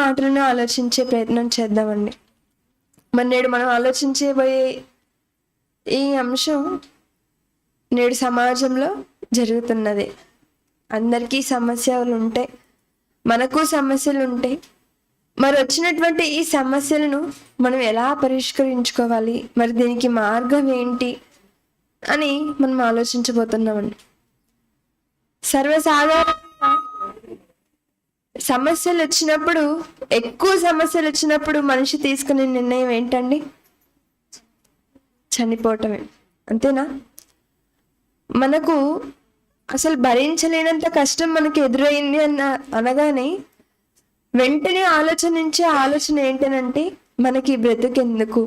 మాటలను ఆలోచించే ప్రయత్నం చేద్దామండి. మరి నేడు మనం ఆలోచించబోయే ఈ అంశం నేడు సమాజంలో జరుగుతున్నది. అందరికీ సమస్యలు ఉంటాయి, మనకు సమస్యలు ఉంటాయి. మరి వచ్చినటువంటి ఈ సమస్యలను మనం ఎలా పరిష్కరించుకోవాలి, మరి దీనికి మార్గం ఏంటి అని మనం ఆలోచించబోతున్నామండి. సర్వసాధారణంగా సమస్యలు వచ్చినప్పుడు, ఎక్కువ సమస్యలు వచ్చినప్పుడు మనిషి తీసుకునే నిర్ణయం ఏంటండి? చనిపోవటమే. అంతేనా? మనకు అసలు భరించలేనంత కష్టం మనకి ఎదురైంది అనగానే వెంటనే ఆలోచన ఏంటనంటే, మనకి బ్రతుకెందుకు,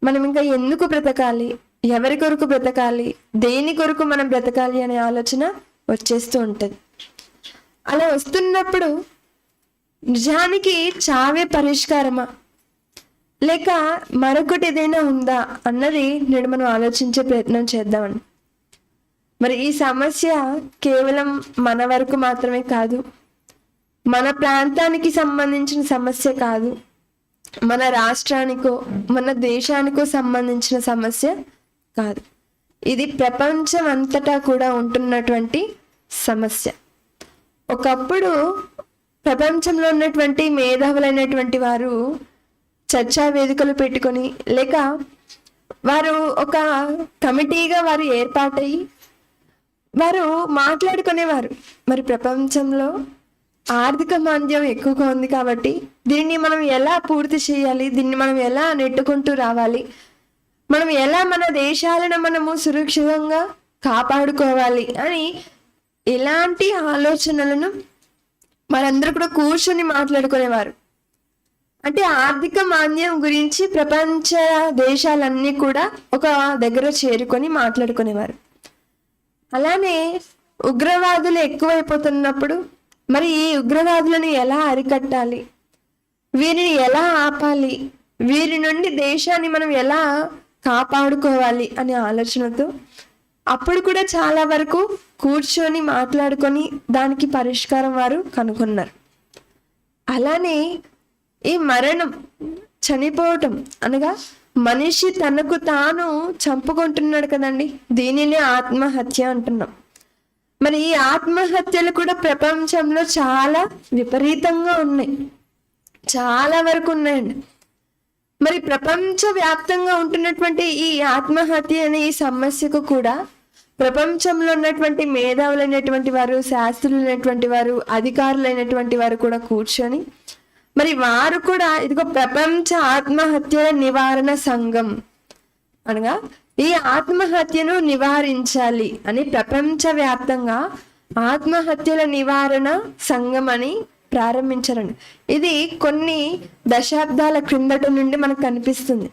మనం ఇంకా ఎందుకు బ్రతకాలి, ఎవరి కొరకు బ్రతకాలి, దేని కొరకు మనం బ్రతకాలి అనే ఆలోచన వచ్చేస్తూ ఉంటుంది. అలా వస్తున్నప్పుడు నిజానికి చావే పరిష్కారమా లేక మరొకటి ఏదైనా ఉందా అన్నది నేడు మనం ఆలోచించే ప్రయత్నం చేద్దామండి. మరి ఈ సమస్య కేవలం మన వరకు మాత్రమే కాదు, మన ప్రాంతానికి సంబంధించిన సమస్య కాదు, మన రాష్ట్రానికో మన దేశానికో సంబంధించిన సమస్య కాదు. ఇది ప్రపంచం అంతటా కూడా ఉంటున్నటువంటి సమస్య. ఒకప్పుడు ప్రపంచంలో ఉన్నటువంటి మేధావులైనటువంటి వారు చర్చా వేదికలు పెట్టుకొని, లేక వారు ఒక కమిటీగా వారు ఏర్పాటయ్యి వారు మాట్లాడుకునేవారు. మరి ప్రపంచంలో ఆర్థిక మాంద్యం ఎక్కువగా ఉంది కాబట్టి దీన్ని మనం ఎలా పూర్తి చేయాలి, దీన్ని మనం ఎలా నెట్టుకుంటూ రావాలి, మనం ఎలా మన దేశాలను మనము సురక్షితంగా కాపాడుకోవాలి అని ఇలాంటి ఆలోచనలను మనందరూ కూడా కూర్చొని మాట్లాడుకునేవారు. అంటే ఆర్థిక మాంద్యం గురించి ప్రపంచ దేశాలన్నీ కూడా ఒక దగ్గర చేరుకొని మాట్లాడుకునేవారు. అలానే ఉగ్రవాదులు ఎక్కువైపోతున్నప్పుడు మరి ఈ ఉగ్రవాదులను ఎలా అరికట్టాలి, వీరిని ఎలా ఆపాలి, వీరి నుండి దేశాన్ని మనం ఎలా కాపాడుకోవాలి అనే ఆలోచనతో అప్పుడు కూడా చాలా వరకు కూర్చొని మాట్లాడుకొని దానికి పరిష్కారం వారు కనుగొన్నారు. అలానే ఈ మరణం, చనిపోవటం అనగా మనిషి తనకు తాను చంపుకుంటున్నాడు కదండి, దీనినే ఆత్మహత్య అంటున్నాం. మరి ఈ ఆత్మహత్యలు కూడా ప్రపంచంలో చాలా విపరీతంగా ఉన్నాయి, చాలా వరకు ఉన్నాయండి. మరి ప్రపంచ వ్యాప్తంగా ఉంటున్నటువంటి ఈ ఆత్మహత్య అనే ఈ సమస్యకు కూడా ప్రపంచంలో ఉన్నటువంటి మేధావులైనటువంటి వారు, శాస్త్రులైనటువంటి వారు, అధికారులైనటువంటి వారు కూడా కూర్చొని మరి వారు కూడా ఇదిగో ప్రపంచ ఆత్మహత్యల నివారణ సంఘం అనగా ఈ ఆత్మహత్యను నివారించాలి అని ప్రపంచవ్యాప్తంగా ఆత్మహత్యల నివారణ సంఘం అని ప్రారంభించారండి. ఇది కొన్ని దశాబ్దాల క్రిందట నుండి మనకు కనిపిస్తుంది.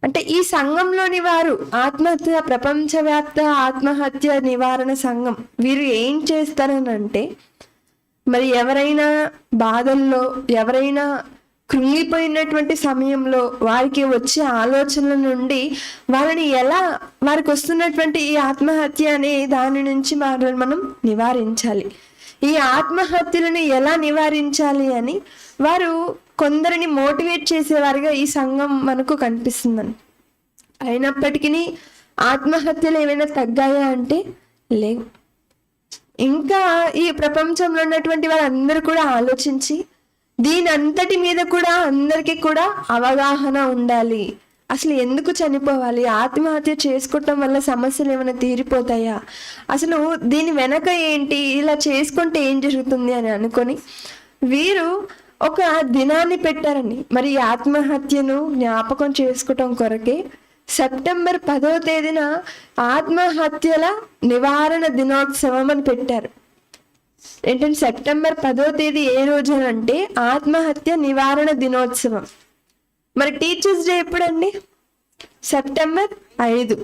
అంటే ఈ సంఘంలోని వారు ఆత్మహత్య, ప్రపంచవ్యాప్త ఆత్మహత్య నివారణ సంఘం, వీరు ఏం చేస్తారనంటే, మరి ఎవరైనా బాధల్లో, ఎవరైనా కృంగిపోయినటువంటి సమయంలో వారికి వచ్చే ఆలోచనల నుండి వారిని ఎలా, వారికి వస్తున్నటువంటి ఈ ఆత్మహత్య అనే దాని నుంచి మనం నివారించాలి, ఈ ఆత్మహత్యలను ఎలా నివారించాలి అని వారు కొందరిని మోటివేట్ చేసేవారుగా ఈ సంఘం మనకు కనిపిస్తుందని. అయినప్పటికీ ఆత్మహత్యలు ఏమైనా తగ్గాయా అంటే లేవు. ఇంకా ఈ ప్రపంచంలో ఉన్నటువంటి వారందరూ కూడా ఆలోచించి దీని అంతటి మీద కూడా అందరికీ కూడా అవగాహన ఉండాలి. అసలు ఎందుకు చనిపోవాలి, ఆత్మహత్య చేసుకోవటం వల్ల సమస్యలు ఏమైనా తీరిపోతాయా, అసలు దీని వెనక ఏంటి, ఇలా చేసుకుంటే ఏం జరుగుతుంది అని అనుకొని వీరు ఒక దినాన్ని పెట్టారండి. మరి ఈ ఆత్మహత్యను జ్ఞాపకం చేసుకోవటం కొరకే సెప్టెంబర్ 10వ తేదీన ఆత్మహత్యల నివారణ దినోత్సవం అని పెట్టారు. ఏంటంటే సెప్టెంబర్ 10వ తేదీ ఏ రోజు అంటే ఆత్మహత్య నివారణ దినోత్సవం. మరి టీచర్స్ డే ఎప్పుడండి? సెప్టెంబర్ 5.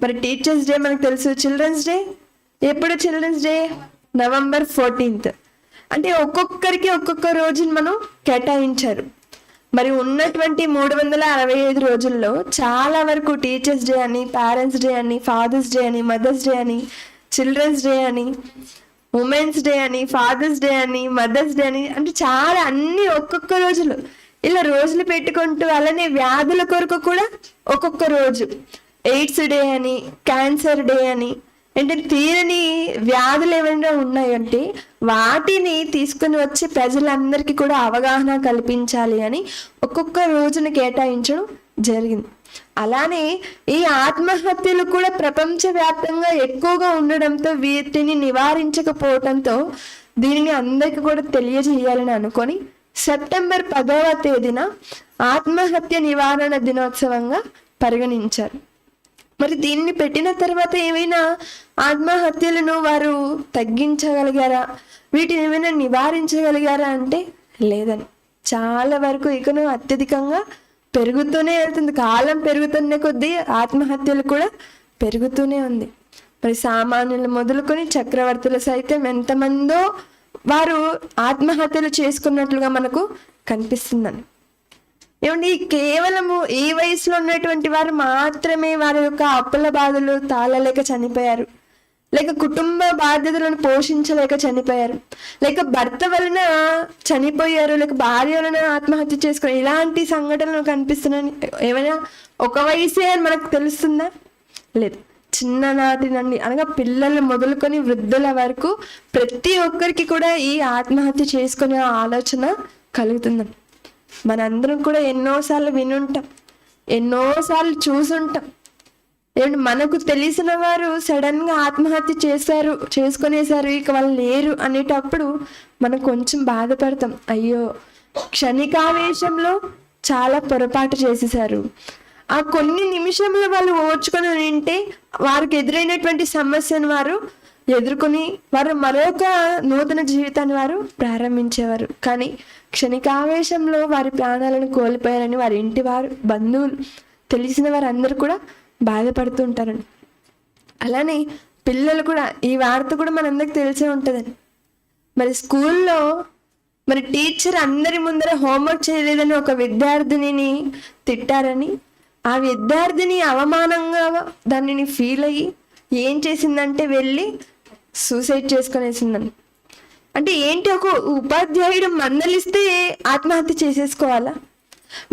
మరి టీచర్స్ డే మనకు తెలుసు. చిల్డ్రన్స్ డే ఎప్పుడు? Children's day November 14th. అంటే ఒక్కొక్కరికి ఒక్కొక్క రోజుని మనం కేటాయించారు. మరి ఉన్నటువంటి 365 రోజుల్లో చాలా వరకు టీచర్స్ డే అని, పేరెంట్స్ డే అని, ఫాదర్స్ డే అని, మదర్స్ డే అని, చిల్డ్రన్స్ డే అని ఉమెన్స్ డే అని, ఫాదర్స్ డే అని, మదర్స్ డే అని, అంటే చాలా అన్ని ఒక్కొక్క రోజులు ఇలా రోజులు పెట్టుకుంటూ, అలానే వ్యాధుల కొరకు కూడా ఒక్కొక్క రోజు, ఎయిడ్స్ డే అని, క్యాన్సర్ డే అని, అంటే తీరని వ్యాధులు ఏమైనా ఉన్నాయంటే వాటిని తీసుకుని వచ్చి ప్రజలందరికీ కూడా అవగాహన కల్పించాలి అని ఒక్కొక్క రోజును కేటాయించడం జరిగింది. అలానే ఈ ఆత్మహత్యలు కూడా ప్రపంచవ్యాప్తంగా ఎక్కువగా ఉండడంతో వీటిని నివారించకపోవడంతో దీనిని అందరికీ కూడా తెలియజేయాలని అనుకొని సెప్టెంబర్ 10వ తేదీన ఆత్మహత్య నివారణ దినోత్సవంగా పరిగణించారు. మరి దీన్ని పెట్టిన తర్వాత ఏమైనా ఆత్మహత్యలను వారు తగ్గించగలిగారా, వీటిని ఏమైనా నివారించగలిగారా అంటే లేదని. చాలా వరకు ఇకను అత్యధికంగా పెరుగుతూనే వెళ్తుంది. కాలం పెరుగుతున్న కొద్దీ ఆత్మహత్యలు కూడా పెరుగుతూనే ఉంది. మరి సామాన్యులు మొదలుకొని చక్రవర్తులు సైతం ఎంతమందో వారు ఆత్మహత్యలు చేసుకున్నట్లుగా మనకు కనిపిస్తుందని. ఏమండి, కేవలము ఈ వయసులో ఉన్నటువంటి వారు మాత్రమే వారి యొక్క అప్పుల బాధలు తాళలేక చనిపోయారు, లేక కుటుంబ బాధ్యతలను పోషించలేక చనిపోయారు, లేక భర్త వలన చనిపోయారు, లేక భార్య వలన ఆత్మహత్య చేసుకుని ఇలాంటి సంఘటనలు కనిపిస్తున్నాయి. ఏమైనా ఒక వయసే అని మనకు తెలుస్తుందా? లేదు. చిన్ననాటి నుండి అనగా పిల్లలు మొదలుకొని వృద్ధుల వరకు ప్రతి ఒక్కరికి కూడా ఈ ఆత్మహత్య చేసుకునే ఆలోచన కలుగుతుందని మనందరం కూడా ఎన్నోసార్లు వినుంటాం, ఎన్నోసార్లు చూసుంటాం. ఏమంటే మనకు తెలిసిన వారు సడన్ గా ఆత్మహత్య చేసుకునేసారు, ఇక వాళ్ళు లేరు అనేటప్పుడు మనం కొంచెం బాధపడతాం. అయ్యో, క్షణికావేశంలో చాలా పొరపాటు చేసేసారు, ఆ కొన్ని నిమిషంలో వాళ్ళు ఓర్చుకొని ఉంటే వారికి ఎదురైనటువంటి సమస్యను వారు ఎదుర్కొని వారు మరొక నూతన జీవితాన్ని వారు ప్రారంభించేవారు. కానీ క్షణికావేశంలో వారి ప్రాణాలను కోల్పోయారని వారి ఇంటి వారు, బంధువులు, తెలిసిన వారు అందరూ కూడా బాధపడుతూ ఉంటారండి. అలానే పిల్లలు కూడా, ఈ వార్త కూడా మనందరికి తెలిసే ఉంటుందండి. మరి స్కూల్లో మరి టీచర్ అందరి ముందర హోంవర్క్ చేయలేదని ఒక విద్యార్థినిని తిట్టారని, ఆ విద్యార్థిని అవమానంగా దానిని ఫీల్ అయ్యి ఏం చేసిందంటే వెళ్ళి సూసైడ్ చేసుకునేసిందని. అంటే ఏంటి, ఒక ఉపాధ్యాయుడు మందలిస్తే ఆత్మహత్య చేసేసుకోవాలా?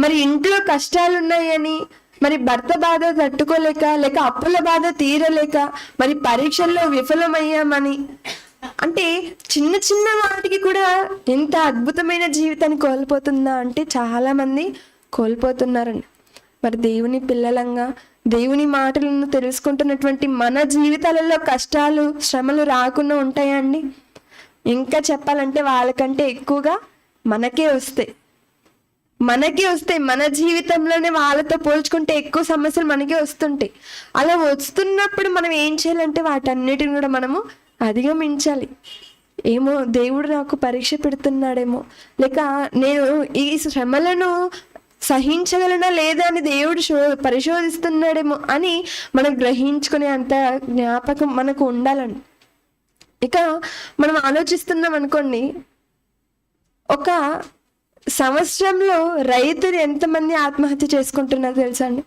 మరి ఇంట్లో కష్టాలు ఉన్నాయని, మరి భర్త బాధ తట్టుకోలేక, లేక అప్పుల బాధ తీరలేక, మరి పరీక్షల్లో విఫలమయ్యామని, అంటే చిన్న చిన్న వాటికి కూడా ఎంత అద్భుతమైన జీవితాన్ని కోల్పోతుందా అంటే చాలా మంది కోల్పోతున్నారండి. మరి దేవుని పిల్లలంగా దేవుని మాటలను తెలుసుకుంటున్నటువంటి మన జీవితాలలో కష్టాలు, శ్రమలు రాకుండా ఉంటాయా అండి? ఇంకా చెప్పాలంటే వాళ్ళకంటే ఎక్కువగా మనకే వస్తాయి. మన జీవితంలోనే వాళ్ళతో పోల్చుకుంటే ఎక్కువ సమస్యలు మనకే వస్తుంటాయి. అలా వస్తున్నప్పుడు మనం ఏం చేయాలంటే వాటన్నిటిని కూడా మనము అధిగమించాలి. ఏమో దేవుడు నాకు పరీక్ష పెడుతున్నాడేమో, లేక నేను ఈ శ్రమలను సహించగలనా లేదా అని దేవుడు పరిశోధిస్తున్నాడేమో అని మనం గ్రహించుకునే అంత జ్ఞాపకం మనకు ఉండాలండి. ఇక మనం ఆలోచిస్తున్నాం అనుకోండి, ఒక సంవత్సరంలో రైతులు ఎంతమంది ఆత్మహత్య చేసుకుంటున్నారో తెలుసా అండి?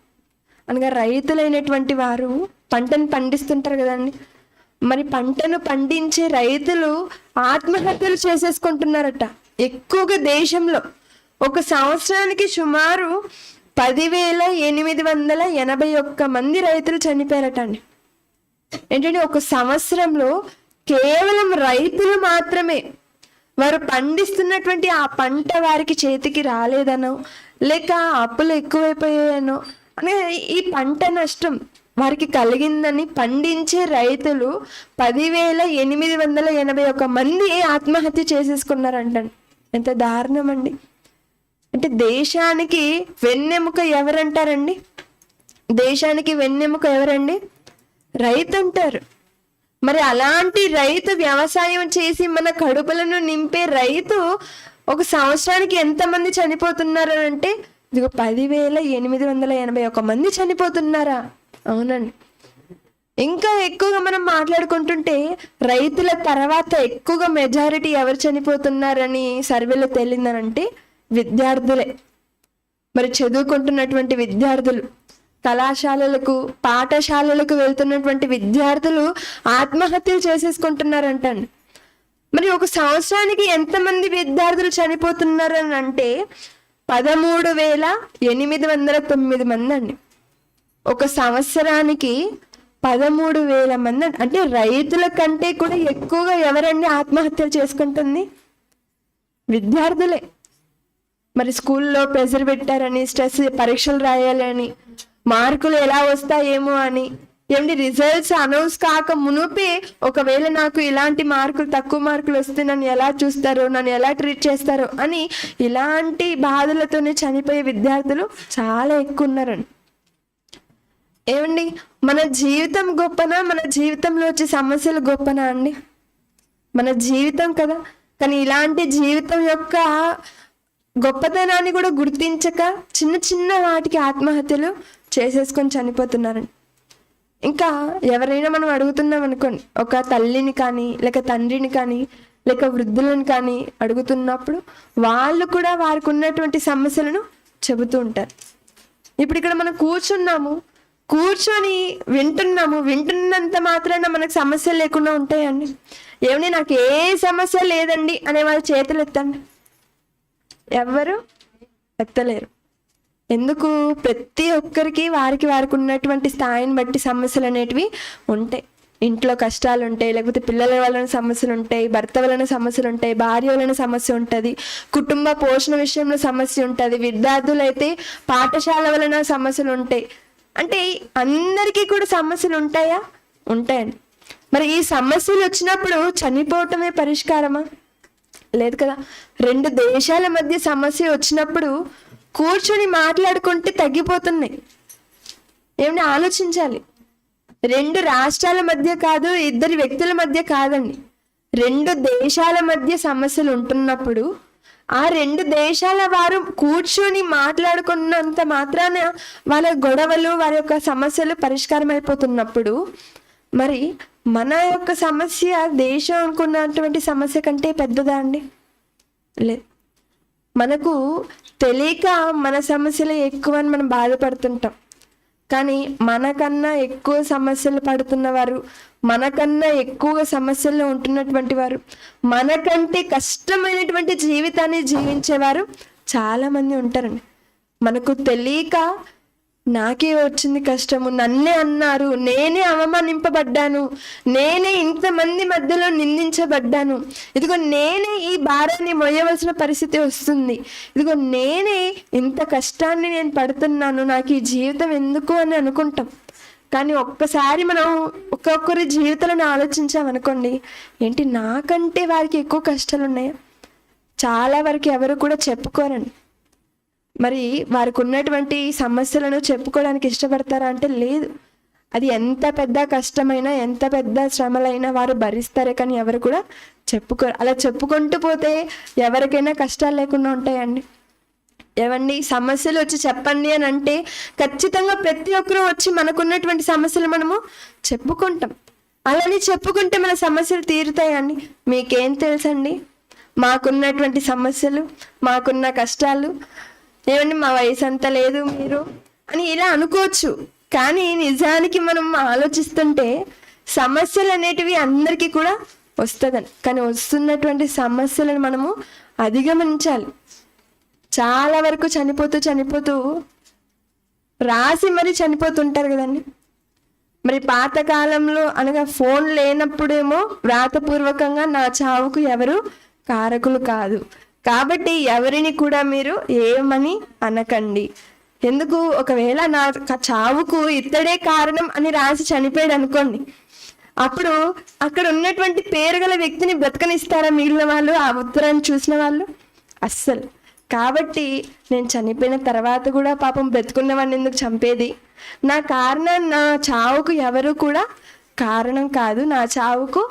అనగా రైతులైనటువంటి వారు పంటను పండిస్తుంటారు కదండి. మరి పంటను పండించే రైతులు ఆత్మహత్యలు చేసేసుకుంటున్నారట ఎక్కువగా దేశంలో. ఒక సంవత్సరానికి సుమారు 10,881 మంది రైతులు చనిపోయారట అండి. ఏంటంటే ఒక సంవత్సరంలో కేవలం రైతులు మాత్రమే వారు పండిస్తున్నటువంటి ఆ పంట వారికి చేతికి రాలేదనో, లేక అప్పులు ఎక్కువైపోయాయనో అని ఈ పంట నష్టం వారికి కలిగిందని పండించే రైతులు 10,881 మంది ఆత్మహత్య చేసేసుకున్నారంటండి. ఎంత దారుణం అండి! అంటే దేశానికి వెన్నెముక ఎవరంటారండి? దేశానికి వెన్నెముక ఎవరండి? రైతు అంటారు. మరి అలాంటి రైతు, వ్యవసాయం చేసి మన కడుపులను నింపే రైతు ఒక సంవత్సరానికి ఎంతమంది చనిపోతున్నారు అంటే ఇదిగో 10,881 మంది చనిపోతున్నారా? అవునండి. ఇంకా ఎక్కువగా మనం మాట్లాడుకుంటుంటే రైతుల తర్వాత ఎక్కువగా మెజారిటీ ఎవరు చనిపోతున్నారని సర్వేలో తేలిందనంటే విద్యార్థులే. మరి చదువుకుంటున్నటువంటి విద్యార్థులు, కళాశాలలకు, పాఠశాలలకు వెళ్తున్నటువంటి విద్యార్థులు ఆత్మహత్యలు చేసేసుకుంటున్నారంటండి. మరి ఒక సంవత్సరానికి ఎంతమంది విద్యార్థులు చనిపోతున్నారు అని అంటే 13,809 మంది అండి. ఒక సంవత్సరానికి 13,000 మంది. అంటే రైతుల కంటే కూడా ఎక్కువగా ఎవరండి ఆత్మహత్యలు చేసుకుంటుంది? విద్యార్థులే. మరి స్కూల్లో ప్రెషర్ పెట్టారని, స్ట్రెస్, పరీక్షలు రాయాలని, మార్కులు ఎలా వస్తాయేమో అని, ఏమిటి రిజల్ట్స్ అనౌన్స్ కాక మునుపే ఒకవేళ నాకు ఇలాంటి మార్కులు, తక్కువ మార్కులు వస్తే నన్ను ఎలా చూస్తారో, నన్ను ఎలా ట్రీట్ చేస్తారో అని ఇలాంటి బాధలతోనే చనిపోయే విద్యార్థులు చాలా ఎక్కువ ఉన్నారండి. ఏమండి, మన జీవితం గొప్పనా, మన జీవితంలో వచ్చే సమస్యలు గొప్పనా అండి? మన జీవితం కదా. కానీ ఇలాంటి జీవితం యొక్క గొప్పతనాన్ని కూడా గుర్తించక చిన్న చిన్న వాటికి ఆత్మహత్యలు చేసేసుకొని చనిపోతున్నారండి. ఇంకా ఎవరైనా మనం అడుగుతున్నాం అనుకోండి, ఒక తల్లిని కానీ లేక తండ్రిని కానీ లేక వృద్ధులను కానీ అడుగుతున్నప్పుడు వాళ్ళు కూడా వారికి ఉన్నటువంటి సమస్యలను చెబుతూ ఉంటారు. ఇప్పుడు ఇక్కడ మనం కూర్చొని వింటున్నంత మాత్రాన మనకు సమస్యలు లేకుండా ఉంటాయండి? ఏమని నాకు ఏ సమస్య లేదండి అనే వాళ్ళ చేతులు ఎత్తండి. ఎవ్వరు ఎత్తలేరు. ఎందుకు? ప్రతి ఒక్కరికి వారికి ఉన్నటువంటి స్థాయిని బట్టి సమస్యలు అనేటివి ఉంటాయి. ఇంట్లో కష్టాలు ఉంటాయి, లేకపోతే పిల్లల వలన సమస్యలు ఉంటాయి, భర్త వలన సమస్యలు ఉంటాయి, భార్య వలన సమస్య ఉంటుంది, కుటుంబ పోషణ విషయంలో సమస్య ఉంటుంది, విద్యార్థులైతే పాఠశాల వలన సమస్యలు ఉంటాయి. అంటే అందరికీ కూడా సమస్యలు ఉంటాయా? ఉంటాయండి. మరి ఈ సమస్యలు వచ్చినప్పుడు చనిపోవటమే పరిష్కారమా? లేదు కదా. 2 దేశాల మధ్య సమస్య వచ్చినప్పుడు కూర్చొని మాట్లాడుకుంటే తగ్గిపోతున్నాయి. ఏమన్నా ఆలోచించాలి. 2 రాష్ట్రాల మధ్య కాదు, 2 వ్యక్తుల మధ్య కాదండి, 2 దేశాల మధ్య సమస్యలు ఉంటున్నప్పుడు ఆ 2 దేశాల వారు కూర్చొని మాట్లాడుకున్నంత మాత్రాన వాళ్ళ గొడవలు, వారి యొక్క సమస్యలు పరిష్కారం అయిపోతున్నప్పుడు మరి మన యొక్క సమస్య దేశం అనుకున్నటువంటి సమస్య కంటే పెద్దదా అండి? లేదు. మనకు తెలియక మన సమస్యలు ఎక్కువ అని మనం బాధపడుతుంటాం. కానీ మనకన్నా ఎక్కువ సమస్యలు పడుతున్నవారు, మనకన్నా ఎక్కువగా సమస్యల్లో ఉంటున్నటువంటి వారు, మనకంటే కష్టమైనటువంటి జీవితాన్ని జీవించేవారు చాలామంది ఉంటారండి. మనకు తెలియక నాకే వచ్చింది కష్టము, నన్నే అన్నారు, నేనే అవమానింపబడ్డాను, నేనే ఇంతమంది మధ్యలో నిందించబడ్డాను, ఇదిగో నేనే ఈ భారాన్ని మొయ్యవలసిన పరిస్థితి వస్తుంది, ఇదిగో నేనే ఇంత కష్టాన్ని నేను పడుతున్నాను, నాకు ఈ జీవితం ఎందుకు అని అనుకుంటాం. కానీ ఒక్కసారి మనం ఒక్కొక్కరి జీవితాలను ఆలోచించామనుకోండి, ఏంటి నాకంటే వారికి ఎక్కువ కష్టాలు ఉన్నాయా? చాలా వరకు ఎవరు కూడా చెప్పుకోరండి. మరి వారికి ఉన్నటువంటి సమస్యలను చెప్పుకోవడానికి ఇష్టపడతారా అంటే లేదు. అది ఎంత పెద్ద కష్టమైనా, ఎంత పెద్ద శ్రమలైనా వారు భరిస్తారే, కానీ ఎవరు కూడా చెప్పుకోరు. అలా చెప్పుకుంటూ పోతే ఎవరికైనా కష్టాలు లేకుండా ఉంటాయండి? ఏవండి, సమస్యలు వచ్చి చెప్పండి అని అంటే ఖచ్చితంగా ప్రతి ఒక్కరూ వచ్చి మనకున్నటువంటి సమస్యలు మనము చెప్పుకుంటాం. అలానే చెప్పుకుంటే మన సమస్యలు తీరుతాయండి? మీకేం తెలుసండి మాకున్నటువంటి సమస్యలు, మాకున్న కష్టాలు? ఏమండి మా వయసు అంతా లేదు మీరు అని ఇలా అనుకోవచ్చు. కానీ నిజానికి మనం ఆలోచిస్తుంటే సమస్యలు అనేటివి అందరికీ కూడా వస్తుందని, కానీ వస్తున్నటువంటి సమస్యలను మనము అధిగమించాలి. చాలా వరకు చనిపోతూ రాసి మరి చనిపోతుంటారు కదండి. మరి పాతకాలంలో అనగా ఫోన్ లేనప్పుడేమో వ్రాతపూర్వకంగా నా చావుకు ఎవరు కారకులు కాదు, కాబట్టి ఎవరిని కూడా మీరు ఏమని అనకండి. ఎందుకు? ఒకవేళ నా చావుకు ఇతడే కారణం అని రాసి చనిపోయాడు అనుకోండి, అప్పుడు అక్కడ ఉన్నటువంటి పేరు గల వ్యక్తిని బ్రతకనిస్తారా మిగిలిన వాళ్ళు, ఆ ఉత్తరాన్ని చూసిన వాళ్ళు? అస్సలు. కాబట్టి నేను చనిపోయిన తర్వాత కూడా పాపం బ్రతుకున్నవాడిని ఎందుకు చంపేది? నా చావుకు ఎవరు కూడా కారణం కాదు, నా చావుకు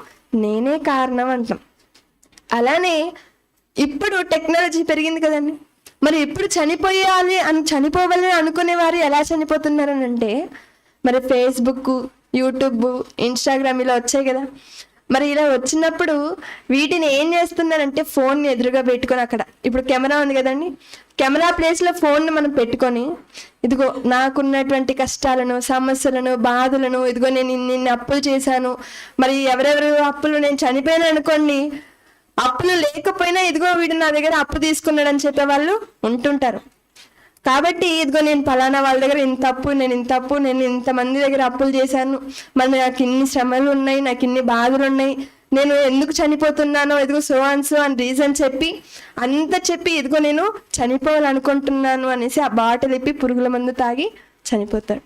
నేనే కారణం అంటాం. అలానే ఇప్పుడు టెక్నాలజీ పెరిగింది కదండి. మరి ఇప్పుడు చనిపోవాలని అనుకునే వారు ఎలా చనిపోతున్నారని అంటే, మరి ఫేస్బుక్, యూట్యూబ్, ఇన్స్టాగ్రామ్ ఇలా వచ్చాయి కదా. మరి ఇలా వచ్చినప్పుడు వీటిని ఏం చేస్తున్నారంటే ఫోన్ ఎదురుగా పెట్టుకొని, అక్కడ ఇప్పుడు కెమెరా ఉంది కదండి, కెమెరా ప్లేస్లో ఫోన్ మనం పెట్టుకొని, ఇదిగో నాకున్నటువంటి కష్టాలను, సమస్యలను, బాధలను, ఇదిగో నేను ఇన్ని అప్పులు చేశాను, మరి ఎవరెవరు అప్పులు, నేను చనిపోయాను అనుకోండి, అప్పులు లేకపోయినా ఇదిగో వీడు నా దగ్గర అప్పు తీసుకున్నాడని చెప్పే వాళ్ళు ఉంటుంటారు. కాబట్టి ఇదిగో నేను ఫలానా వాళ్ళ దగ్గర ఇంత అప్పు, నేను ఇంతమంది దగ్గర అప్పులు చేశాను, మరి నాకు ఇన్ని శ్రమలు ఉన్నాయి, నాకు ఇన్ని బాధలు ఉన్నాయి, నేను ఎందుకు చనిపోతున్నానో ఇదిగో సో అని రీజన్ చెప్పి అంత చెప్పి ఇదిగో నేను చనిపోవాలనుకుంటున్నాను అనేసి ఆ బాటలు ఇప్పి పురుగుల మందు తాగి చనిపోతాడు.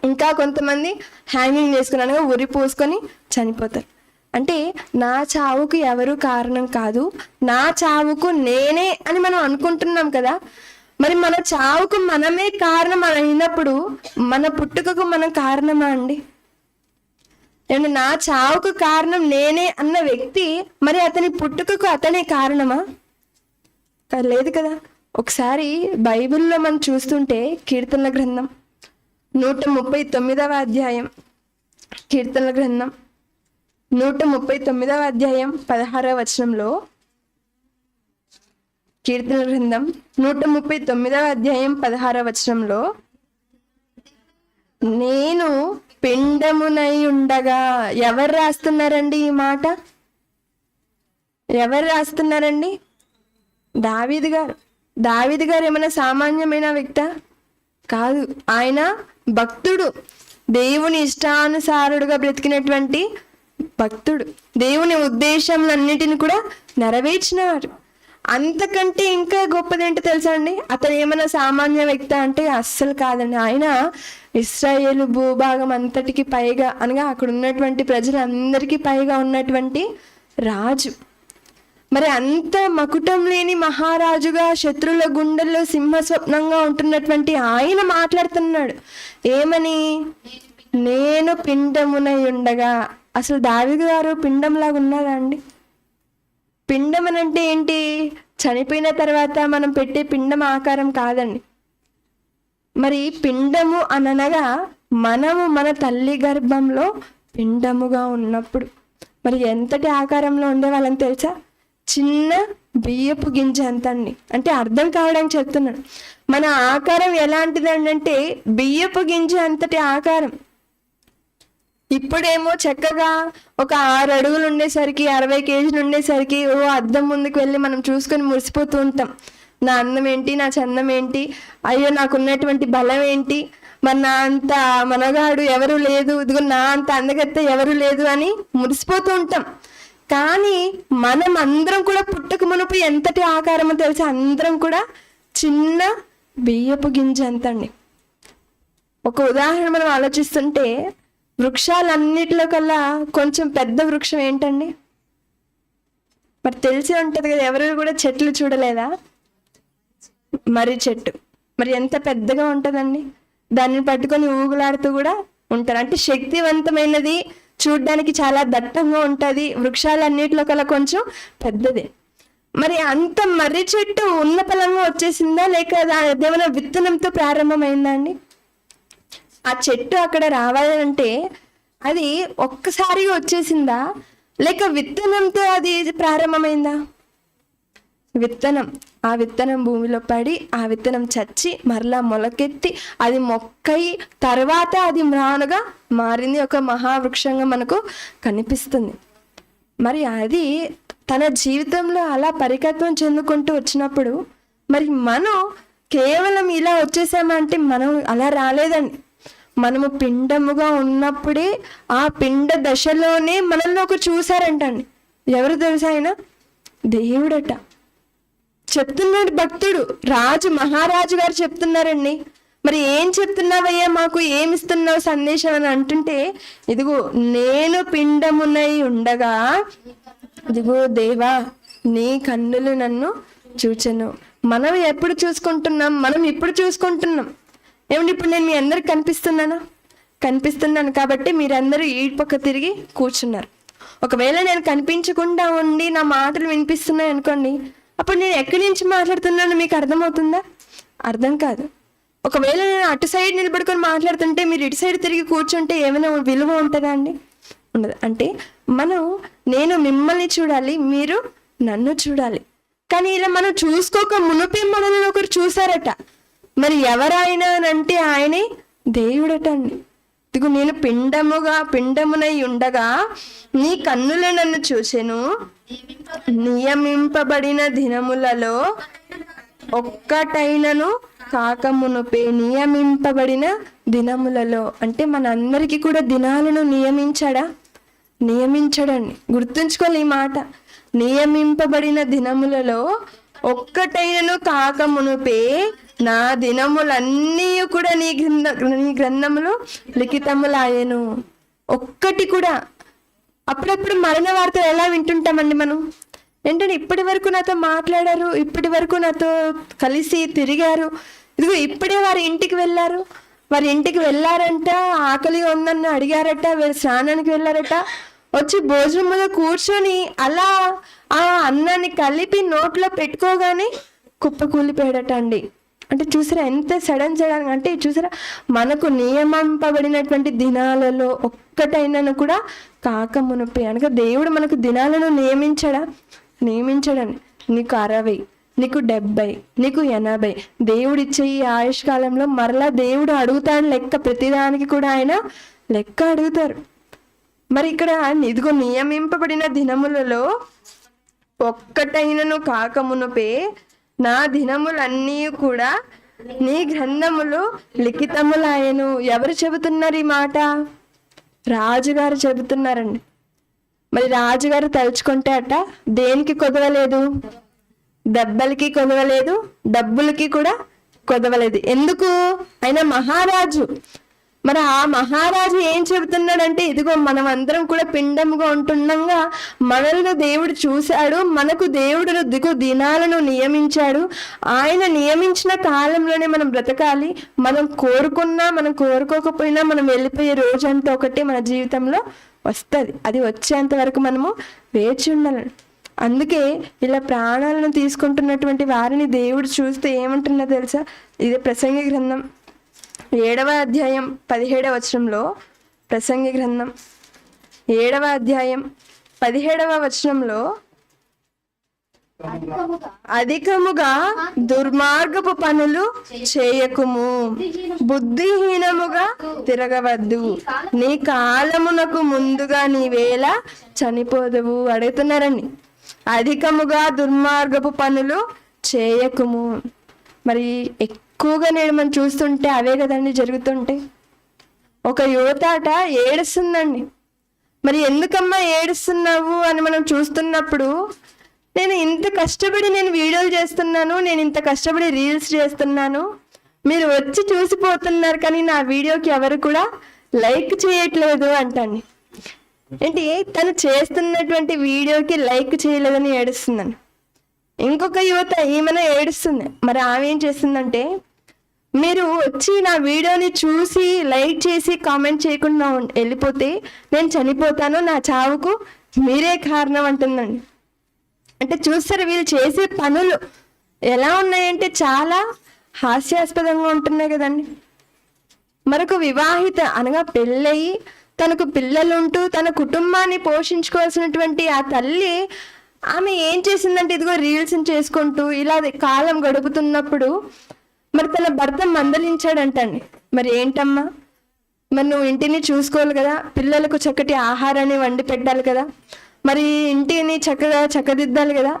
ఇంకా కొంతమంది హ్యాంగింగ్ చేసుకున్నాను ఉరి పోసుకొని చనిపోతారు. అంటే నా చావుకు ఎవరు కారణం కాదు, నా చావుకు నేనే అని మనం అనుకుంటున్నాం కదా. మరి మన చావుకు మనమే కారణం అయినప్పుడు మన పుట్టుకకు మనం కారణమా అండి? ఏమంటే నా చావుకు కారణం నేనే అన్న వ్యక్తి మరి అతని పుట్టుకకు అతనే కారణమా? లేదు కదా. ఒకసారి బైబిల్లో మనం చూస్తుంటే కీర్తనల గ్రంథం 139వ అధ్యాయం, కీర్తనల గ్రంథం 139వ అధ్యాయం 16వ వచనంలో, కీర్తన గ్రంథం 139వ అధ్యాయం 16వ వచనంలో, నేను పిండమునై ఉండగా, ఎవరు రాస్తున్నారండి ఈ మాట? ఎవరు రాస్తున్నారండి? దావీదు గారు. దావీదు గారు ఏమైనా సామాన్యమైన వ్యక్తా? కాదు. ఆయన భక్తుడు, దేవుని ఇష్టానుసారుడుగా బ్రతికినటువంటి భక్తుడు, దేవుని ఉద్దేశంలన్నిటిని కూడా నెరవేర్చినవారు. అంతకంటే ఇంకా గొప్పదేంటో తెలుసా అండి? అతను ఏమైనా సామాన్య వ్యక్తి అంటే అస్సలు కాదండి. ఆయన ఇశ్రాయేలు భూభాగం అంతటికి పైగా అనగా అక్కడ ఉన్నటువంటి ప్రజలందరికీ పైగా ఉన్నటువంటి రాజు. మరి అంత మకుటం లేని మహారాజుగా శత్రుల గుండెల్లో సింహస్వప్నంగా ఉంటున్నటువంటి ఆయన మాట్లాడుతున్నాడు ఏమని? నేను పిండమునై ఉండగా. అసలు దావీదు గారు పిండంలాగా ఉన్నారా అండి? పిండం అని అంటే ఏంటి? చనిపోయిన తర్వాత మనం పెట్టే పిండం ఆకారం కాదండి. మరి పిండము అనగా మనము మన తల్లి గర్భంలో పిండముగా ఉన్నప్పుడు మరి ఎంతటి ఆకారంలో ఉండేవాళ్ళని తెలుసా? చిన్న బియ్యపు గింజ అంత అండి. అంటే అర్థం కావడానికి చెప్తున్నాడు. మన ఆకారం ఎలాంటిదండి అంటే బియ్యపు గింజ అంతటి ఆకారం. ఇప్పుడేమో చక్కగా ఒక 6 అడుగులు ఉండేసరికి 60 కేజీలు ఉండేసరికి అద్దం ముందుకు వెళ్ళి మనం చూసుకొని మురిసిపోతూ ఉంటాం. నా అందం ఏంటి, నా చందం ఏంటి, అయ్యో నాకున్నటువంటి బలం ఏంటి, మరి నా అంత మనగాడు ఎవరు లేదు, ఇదిగో నా అంత అందగత్త ఎవరు లేదు అని మురిసిపోతూ ఉంటాం. కానీ మనం అందరం కూడా పుట్టక మునుపు ఎంతటి ఆకారమో తెలిసి అందరం కూడా చిన్న బియ్యపు గింజ అంతండి. ఒక ఉదాహరణ మనం ఆలోచిస్తుంటే వృక్షాలన్నిటిలో కల్లా కొంచెం పెద్ద వృక్షం ఏంటండి? మరి తెలిసి ఉంటుంది కదా, ఎవరు కూడా చెట్లు చూడలేదా? మర్రి చెట్టు. మరి ఎంత పెద్దగా ఉంటుందండి, దాన్ని పట్టుకొని ఊగులాడుతూ కూడా ఉంటారు. అంటే శక్తివంతమైనది, చూడ్డానికి చాలా దట్టంగా ఉంటుంది, వృక్షాలన్నిటిలో కల్లా కొంచెం పెద్దదే. మరి అంత మర్రి చెట్టు ఉన్న ఫలంగా వచ్చేసిందా లేక అదేమైనా విత్తనంతో ప్రారంభమైందా అండి? ఆ చెట్టు అక్కడ రావాలంటే అది ఒక్కసారిగా వచ్చేసిందా లేక విత్తనంతో అది ప్రారంభమైందా? విత్తనం. ఆ విత్తనం భూమిలో పడి ఆ విత్తనం చచ్చి మరలా మొలకెత్తి అది మొక్కయి తర్వాత అది మ్రానుగా మారింది, ఒక మహావృక్షంగా మనకు కనిపిస్తుంది. మరి అది తన జీవితంలో అలా పరికత్వం చెందుకుంటూ వచ్చినప్పుడు మరి మనం కేవలం ఇలా వచ్చేసామంటే మనం అలా రాలేదండి. మనము పిండముగా ఉన్నప్పుడే ఆ పిండ దశలోనే మనల్ని ఒక చూశారంటండి. ఎవరు తెలుసా? ఆయన దేవుడట. చెప్తున్నాడు భక్తుడు, రాజు, మహారాజు గారు చెప్తున్నారండి. మరి ఏం చెప్తున్నావయ్యా, మాకు ఏమిస్తున్నావు సందేశం అని అంటుంటే, ఇదిగో నేను పిండమునై ఉండగా ఇదిగో దేవా నీ కన్నులు నన్ను చూచెను. మనం ఎప్పుడు చూసుకుంటున్నాం? మనం ఇప్పుడు చూసుకుంటున్నాం. ఏమంటే ఇప్పుడు నేను మీ అందరికి కనిపిస్తున్నాను కాబట్టి మీరందరూ ఈ పక్క తిరిగి కూర్చున్నారు. ఒకవేళ నేను కనిపించకుండా ఉండి నా మాటలు వినిపిస్తున్నాయి అనుకోండి, అప్పుడు నేను ఎక్కడి నుంచి మాట్లాడుతున్నానో మీకు అర్థమవుతుందా? అర్థం కాదు. ఒకవేళ నేను అటు సైడ్ నిలబడుకొని మాట్లాడుతుంటే మీరు ఇటు సైడ్ తిరిగి కూర్చుంటే ఏమైనా విలువ ఉంటుందా అండి? ఉండదు. అంటే నేను మిమ్మల్ని చూడాలి, మీరు నన్ను చూడాలి. కానీ ఇలా మనం చూసుకోక మునుపే మనల్ని ఒకరు చూసారట. మరి ఎవరైనా అంటే ఆయనే దేవుడట అండి. ఇదిగో నేను పిండమునై ఉండగా నీ కన్నులు నన్ను చూసెను. నియమింపబడిన దినములలో ఒక్కటైనను కాకమునుపే. నియమింపబడిన దినములలో అంటే మనందరికీ కూడా దినాలను నియమించడండి. గుర్తుంచుకోవాలి ఈ మాట. నియమింపబడిన దినములలో ఒక్కటైనను కాకమునుపే నా దినములన్నీ కూడా నీ గ్రంథములు లిఖితములాయెను. ఒక్కటి కూడా. అప్పుడప్పుడు మరణ వార్తలు ఎలా వింటుంటామండి మనం? ఏంటంటే ఇప్పటి వరకు నాతో మాట్లాడారు, ఇప్పటి వరకు నాతో కలిసి తిరిగారు, ఇదిగో ఇప్పుడే వారి ఇంటికి వెళ్ళారు, వారి ఇంటికి వెళ్ళారంట, ఆకలిగా ఉందని అడిగారట, వీరు స్నానానికి వెళ్ళారట, వచ్చి భోజనం మీద కూర్చొని అలా ఆ అన్నాన్ని కలిపి నోట్లో పెట్టుకోగానే కుప్పకూలిపోయాడట అండి. అంటే చూసారా ఎంత సడన్ అంటే చూసారా, మనకు నియమింపబడినటువంటి దినాలలో ఒక్కటైనను కూడా కాకమునుపే. అనగా దేవుడు మనకు దినాలను నియమించడండి. నీకు 60, నీకు 70, నీకు 80 దేవుడిచ్చే ఈ ఆయుష్ కాలంలో మరలా దేవుడు అడుగుతాడు లెక్క. ప్రతిదానికి కూడా ఆయన లెక్క అడుగుతారు. మరి ఇక్కడ ఇదిగో నియమింపబడిన దినములలో ఒక్కటైనను కాకమునుపే నా దినములన్నీ కూడా నీ గ్రంథములు లిఖితములాయెను. ఎవరు చెబుతున్నారు ఈ మాట? రాజుగారు చెబుతున్నారండి. మరి రాజుగారు తలుచుకుంటే అట దేనికి కొదవలేదు, దెబ్బలకి కొదవలేదు, డబ్బులకి కూడా కొదవలేదు. ఎందుకు? ఆయన మహారాజు. మరి ఆ మహారాజు ఏం చెబుతున్నాడంటే ఇదిగో మనం అందరం కూడా పిండముగా ఉంటుండగా మనల్ని దేవుడు చూశాడు, మనకు దేవుడు దినాలను నియమించాడు. ఆయన నియమించిన కాలంలోనే మనం బ్రతకాలి. మనం కోరుకున్నా మనం కోరుకోకపోయినా మనం వెళ్ళిపోయే రోజంతా ఒకటి మన జీవితంలో వస్తుంది. అది వచ్చేంత వరకు మనము వేచి ఉండాలి. అందుకే ఇలా ప్రాణాలను తీసుకుంటున్నటువంటి వారిని దేవుడు చూస్తే ఏమంటున్నా తెలుసా? ఇది ప్రసంగి గ్రంథం 7వ అధ్యాయం 17వ వచనంలో, ప్రసంగి గ్రంథం 7వ అధ్యాయం 17వ వచనంలో, అధికముగా దుర్మార్గపు పనులు చేయకుము, బుద్ధిహీనముగా తిరగవద్దు, నీ కాలమునకు ముందుగా నీవేళ చనిపోదువు. అడుగుతున్నారండి, అధికముగా దుర్మార్గపు పనులు చేయకుము. మరి ఎక్కువగా నేను మనం చూస్తుంటే అవే కదండి జరుగుతుంటాయి. ఒక యువతాట ఏడుస్తుందండి. మరి ఎందుకమ్మా ఏడుస్తున్నావు అని మనం చూస్తున్నప్పుడు, నేను ఇంత కష్టపడి నేను వీడియోలు చేస్తున్నాను, నేను ఇంత కష్టపడి రీల్స్ చేస్తున్నాను, మీరు వచ్చి చూసిపోతున్నారు కానీ నా వీడియోకి ఎవరు కూడా లైక్ చేయట్లేదు అంటండి. ఏంటి, తను చేస్తున్నటువంటి వీడియోకి లైక్ చేయలేదని ఏడుస్తుందండి. ఇంకొక యువత ఈమెన ఏడుస్తుంది. మరి ఆమె ఏం చేస్తుందంటే, మీరు వచ్చి నా వీడియోని చూసి లైక్ చేసి కామెంట్ చేయకుండా వెళ్ళిపోతే నేను చనిపోతాను, నా చావుకు మీరే కారణం అంటుందండి. అంటే చూస్తారు వీళ్ళు చేసే పనులు ఎలా ఉన్నాయంటే చాలా హాస్యాస్పదంగా ఉంటున్నాయి కదండి. మరొక వివాహిత అనగా పెళ్ళయి తనకు పిల్లలుంటూ తన కుటుంబాన్ని పోషించుకోవాల్సినటువంటి ఆ తల్లి, ఆమె ఏం చేసిందంటే ఇదిగో రీల్స్ చేసుకుంటూ ఇలా కాలం గడుపుతున్నప్పుడు మరి తన భర్త మందలించాడంటండి. మరి ఏంటమ్మా, మరి నువ్వు ఇంటిని చూసుకోవాలి కదా, పిల్లలకు చక్కటి ఆహారాన్ని వండి పెట్టాలి కదా, మరి ఇంటిని చక్కగా చక్కదిద్దాలి కదా,